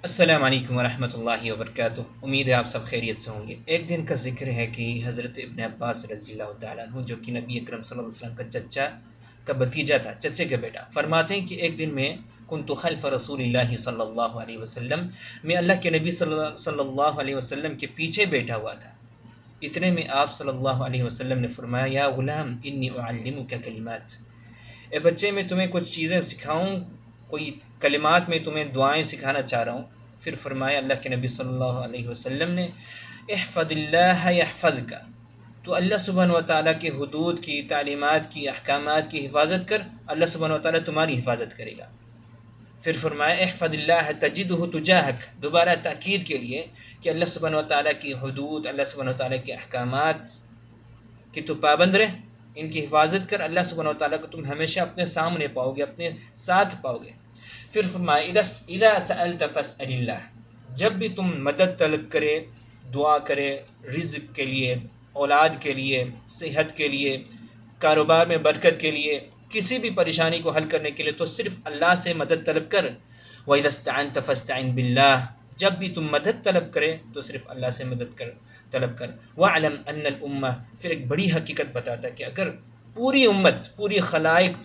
السلام علیکم ورحمۃ اللہ وبرکاتہ۔ امید ہے آپ سب خیریت سے ہوں گے۔ ایک دن کا ذکر ہے کہ حضرت ابن عباس رضی اللہ تعالیٰ عنہ، جو کہ نبی اکرم صلی اللہ علیہ وسلم کا چچا کا بھتیجا تھا، چچے کا بیٹا، فرماتے ہیں کہ ایک دن میں کنت خلف رسول اللہ صلی اللہ علیہ وسلم، میں اللہ کے نبی صلی اللہ علیہ وسلم کے پیچھے بیٹھا ہوا تھا۔ اتنے میں آپ صلی اللہ علیہ وسلم نے فرمایا، یا غلام انی اعلمک کلمات، اے بچے میں تمہیں کچھ چیزیں سکھاؤں، کوئی کلمات میں تمہیں دعائیں سکھانا چاہ رہا ہوں۔ پھر فرمایا اللہ کے نبی صلی اللہ علیہ وسلم نے، احفظ اللہ یحفظک، تو اللہ سبحانہ و تعالیٰ کے حدود کی، تعلیمات کی، احکامات کی حفاظت کر، اللہ سبحانہ و تعالیٰ تمہاری حفاظت کرے گا۔ پھر فرمایا احفظ اللہ تجدہ تجاہک، دوبارہ تاکید کے لیے کہ اللہ سبحانہ و تعالیٰ کی حدود، اللہ سبحانہ و تعالیٰ کے احکامات کہ تو پابند رہ، ان کی حفاظت کر، اللہ سبحانہ و تعالیٰ کو تم ہمیشہ اپنے سامنے پاؤ گے، اپنے ساتھ پاؤ گے۔ پھر فرمایا اذا سألت فاسأل اللہ، جب بھی تم مدد طلب کرے، دعا کرے، رزق کے لیے، اولاد کے لیے، صحت کے لیے، کاروبار میں برکت کے لیے، کسی بھی پریشانی کو حل کرنے کے لیے، تو صرف اللہ سے مدد طلب کر۔ وَإِذَا اسْتَعَنْتَ فَاسْتَعِنْ بِاللَّهِ، جب بھی تم مدد طلب کرے تو صرف اللہ سے مدد طلب کر۔ وَاعْلَمْ أَنَّ الْأُمَّةَ، پھر ایک بڑی حقیقت بتاتا ہے کہ اگر پوری امت، پوری خلائق،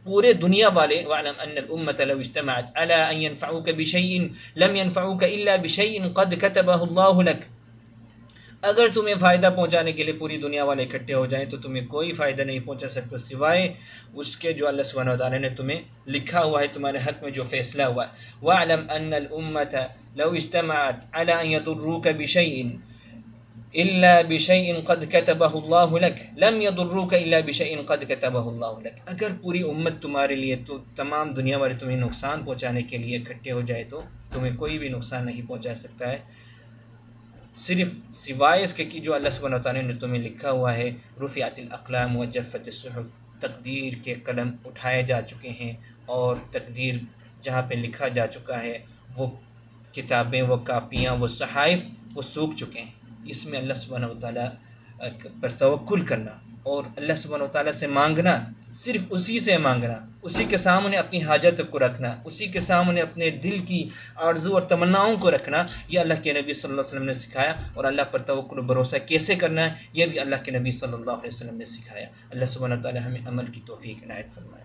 پورے دنیا والے، وَاعْلَمْ أَنَّ الْأُمَّةَ لَوْ اجْتَمَعَتْ عَلَىٰ أَن يَنْفَعُوكَ بِشَيْءٍ لَمْ يَنْفَعُوكَ إِلَّا بِشَيْءٍ قَدْ كَتَبَهُ اللَّهُ لَكَ، اگر تمہیں فائدہ پہنچانے کے لیے پوری دنیا والے اکٹھے ہو جائیں تو تمہیں کوئی فائدہ نہیں پہنچا سکتا سوائے اس کے جو اللہ سبحانہ وتعالیٰ نے تمہیں لکھا ہوا ہے، تمہارے حق میں جو فیصلہ ہوا ہے۔ وَاعْلَمْ أَنَّ الْأُمَّةَ لَوْ اجْتَمَعَتْ عَلَىٰ أَن يَضُرُّوكَ بِشَيْءٍ إِلَّا بِشَيْءٍ قَدْ كَتَبَهُ اللَّهُ لَكَ لَمْ يَضُرُّوكَ إِلَّا بِشَيْءٍ قَدْ كَتَبَهُ اللَّهُ لَكَ، اگر پوری امت تمہارے لیے، تو تمام دنیا والے تمہیں نقصان پہنچانے کے لیے اکٹھے ہو جائے تو تمہیں کوئی بھی نقصان نہیں پہنچا سکتا ہے، صرف سوائے اس کے کہ جو اللہ سبحانہ وتعالیٰ نے تمہیں لکھا ہوا ہے۔ رفعت الاقلام وجفت الصحف، تقدیر کے قلم اٹھائے جا چکے ہیں اور تقدیر جہاں پہ لکھا جا چکا ہے، وہ کتابیں، وہ کاپیاں، وہ صحائف، وہ سوکھ چکے ہیں۔ اس میں اللہ سبحانہ وتعالیٰ پر توکل کرنا اور اللہ سبحانہ وتعالیٰ سے مانگنا، صرف اسی سے مانگنا، اسی کے سامنے اپنی حاجت کو رکھنا، اسی کے سامنے اپنے دل کی آرزو اور تمناؤں کو رکھنا، یہ اللہ کے نبی صلی اللہ علیہ وسلم نے سکھایا۔ اور اللہ پر توکل و بھروسہ کیسے کرنا ہے، یہ بھی اللہ کے نبی صلی اللہ علیہ وسلم نے سکھایا۔ اللہ سبحانہ وتعالیٰ ہمیں عمل کی توفیق عنایت فرمائے۔